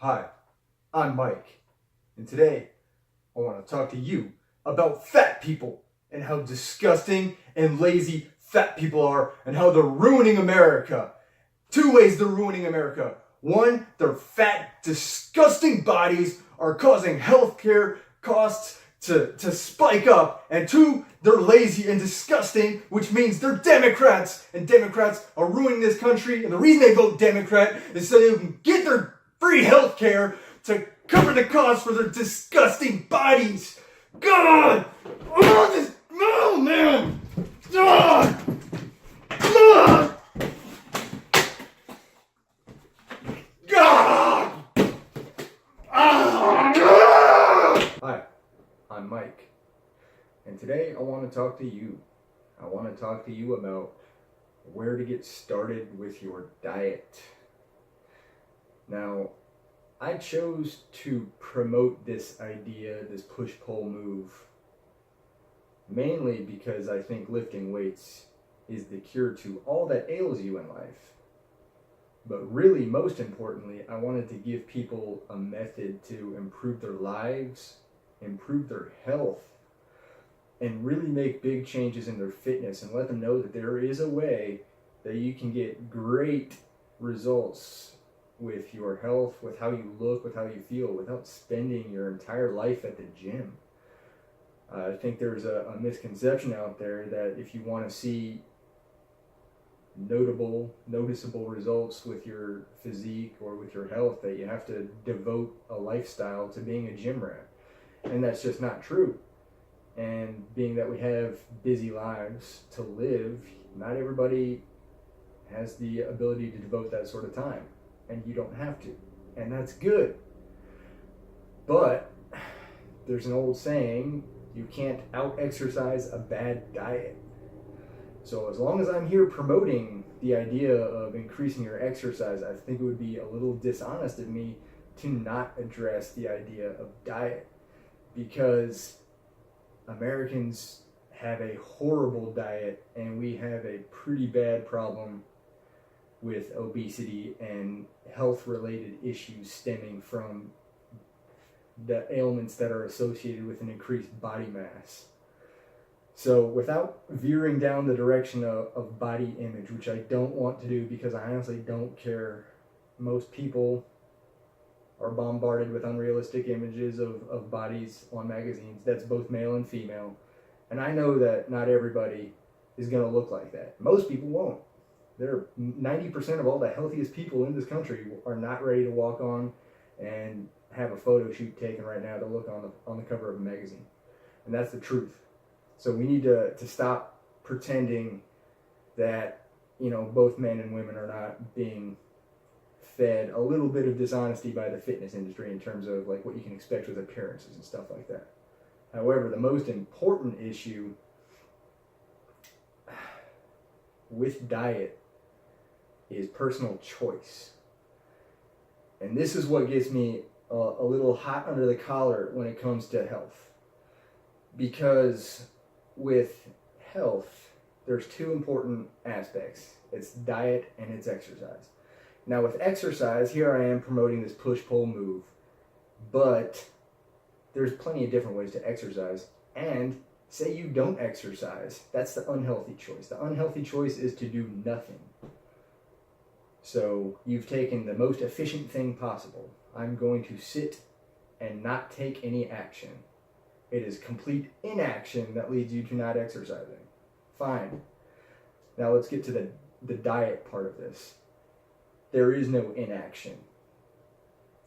Hi, I'm Mike, and today I want to talk to you about fat people and how disgusting and lazy fat people are and how they're ruining America. Two ways they're ruining America. One, their fat, disgusting bodies are causing healthcare costs to spike up. And two, they're lazy and disgusting, which means they're Democrats. And Democrats are ruining this country. And the reason they vote Democrat is so they can get their free healthcare to cover the cost for their disgusting bodies. God! Oh, man! God! God! God! Hi, I'm Mike, and today I want to talk to you. I want to talk to you about where to get started with your diet. Now, I chose to promote this idea, this push-pull move, mainly because I think lifting weights is the cure to all that ails you in life. But really, most importantly, I wanted to give people a method to improve their lives, improve their health, and really make big changes in their fitness and let them know that there is a way that you can get great results with your health, with how you look, with how you feel, without spending your entire life at the gym. I think there's a misconception out there that if you want to see noticeable results with your physique or with your health, that you have to devote a lifestyle to being a gym rat. And that's just not true. And being that we have busy lives to live, not everybody has the ability to devote that sort of time. And you don't have to. And that's good. But there's an old saying, you can't out-exercise a bad diet. So as long as I'm here promoting the idea of increasing your exercise, I think it would be a little dishonest of me to not address the idea of diet. Because Americans have a horrible diet, and we have a pretty bad problem with obesity and health-related issues stemming from the ailments that are associated with an increased body mass. So without veering down the direction of body image, which I don't want to do because I honestly don't care, most people are bombarded with unrealistic images of bodies on magazines. That's both male and female. And I know that not everybody is going to look like that. Most people won't. 90% of all the healthiest people in this country are not ready to walk on and have a photo shoot taken right now to look on the cover of a magazine. And that's the truth. So we need to stop pretending that, both men and women are not being fed a little bit of dishonesty by the fitness industry in terms of like what you can expect with appearances and stuff like that. However, the most important issue with diet is personal choice. And this is what gets me a little hot under the collar when it comes to health. Because with health, there's two important aspects. It's diet and it's exercise. Now with exercise, here I am promoting this push-pull move, but there's plenty of different ways to exercise. And say you don't exercise, that's the unhealthy choice. The unhealthy choice is to do nothing. So you've taken the most efficient thing possible. I'm going to sit and not take any action. It is complete inaction that leads you to not exercising. Fine. Now let's get to the diet part of this. There is no inaction.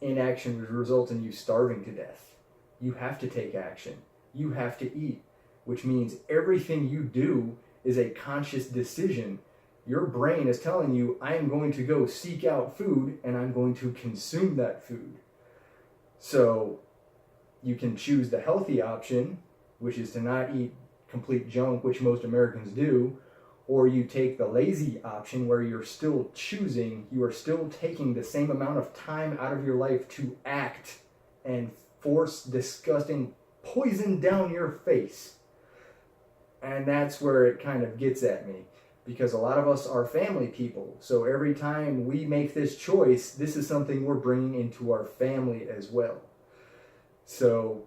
Inaction would result in you starving to death. You have to take action. You have to eat, which means everything you do is a conscious decision. Your brain is telling you, I am going to go seek out food and I'm going to consume that food. So you can choose the healthy option, which is to not eat complete junk, which most Americans do, or you take the lazy option where you're still choosing, you are still taking the same amount of time out of your life to act and force disgusting poison down your face. And that's where it kind of gets at me. because a lot of us are family people. So every time we make this choice, this is something we're bringing into our family as well. So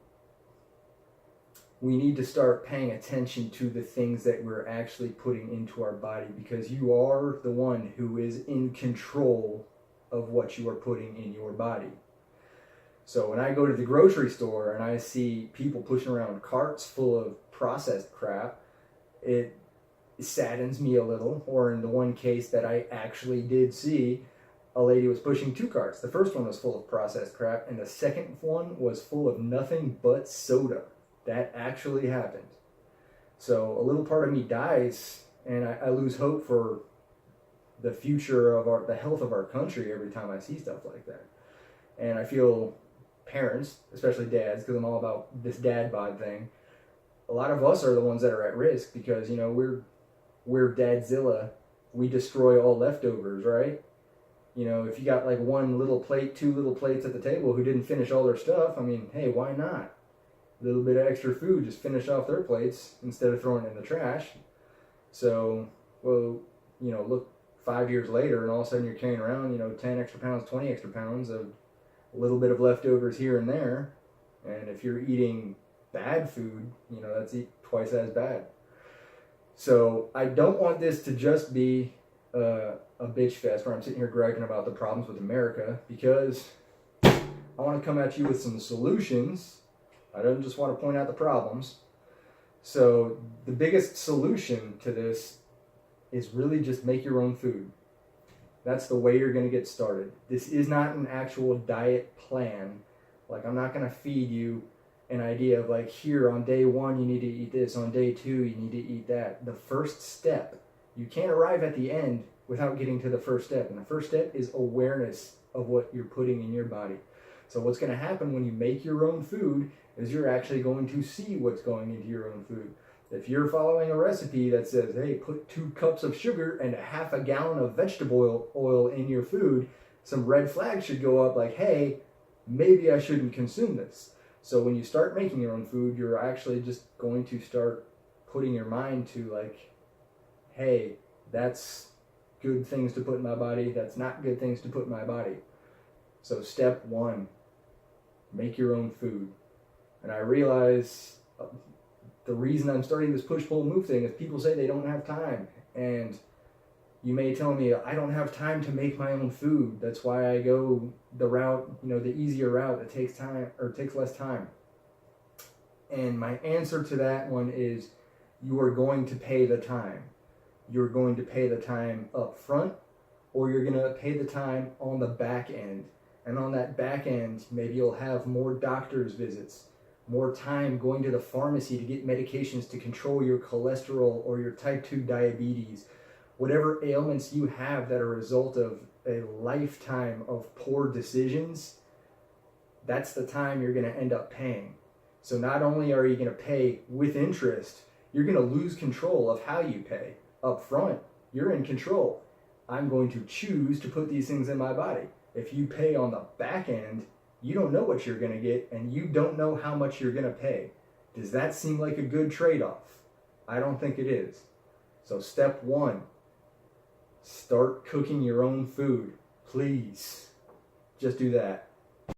we need to start paying attention to the things that we're actually putting into our body, because you are the one who is in control of what you are putting in your body. So when I go to the grocery store and I see people pushing around carts full of processed crap, it saddens me a little. Or in the one case that I actually did see, a lady was pushing 2 carts. The first one was full of processed crap, and the second one was full of nothing but soda. That actually happened. So a little part of me dies, and I lose hope for the future of the health of our country every time I see stuff like that. And I feel parents, especially dads, because I'm all about this dad bod thing, a lot of us are the ones that are at risk, because, you know, we're Dadzilla. We destroy all leftovers, right? You know, if you got like 1 little plate, 2 little plates at the table who didn't finish all their stuff, I mean, hey, why not? A little bit of extra food, just finish off their plates instead of throwing it in the trash. So, well, you know, look 5 years later, and all of a sudden you're carrying around, you know, 10 extra pounds, 20 extra pounds of a little bit of leftovers here and there. And if you're eating bad food, you know, that's twice as bad. So I don't want this to just be a bitch fest where I'm sitting here griping about the problems with America, because I want to come at you with some solutions. I don't just want to point out the problems. So the biggest solution to this is really just make your own food. That's the way you're going to get started. This is not an actual diet plan. Like, I'm not going to feed you an idea of like, here on day 1 you need to eat this, on day 2 you need to eat that. The first step, you can't arrive at the end without getting to the first step. And the first step is awareness of what you're putting in your body. So what's going to happen when you make your own food is you're actually going to see what's going into your own food. If you're following a recipe that says, hey, put 2 cups of sugar and a half a gallon of vegetable oil in your food, some red flags should go up like, hey, maybe I shouldn't consume this. So when you start making your own food, you're actually just going to start putting your mind to like, hey, that's good things to put in my body, that's not good things to put in my body. So step 1, make your own food. And I realize the reason I'm starting this push-pull-move thing is people say they don't have time. And you may tell me, I don't have time to make my own food. That's why I go the route, you know, the easier route that takes time or takes less time. And my answer to that one is, you are going to pay the time. You're going to pay the time up front, or you're going to pay the time on the back end. And on that back end, maybe you'll have more doctor's visits, more time going to the pharmacy to get medications to control your cholesterol or your type 2 diabetes, whatever ailments you have that are a result of a lifetime of poor decisions. That's the time you're going to end up paying. So not only are you going to pay with interest, you're going to lose control of how you pay. Up front, you're in control. I'm going to choose to put these things in my body. If you pay on the back end, you don't know what you're going to get, and you don't know how much you're going to pay. Does that seem like a good trade-off? I don't think it is. So step 1, start cooking your own food. Please, just do that.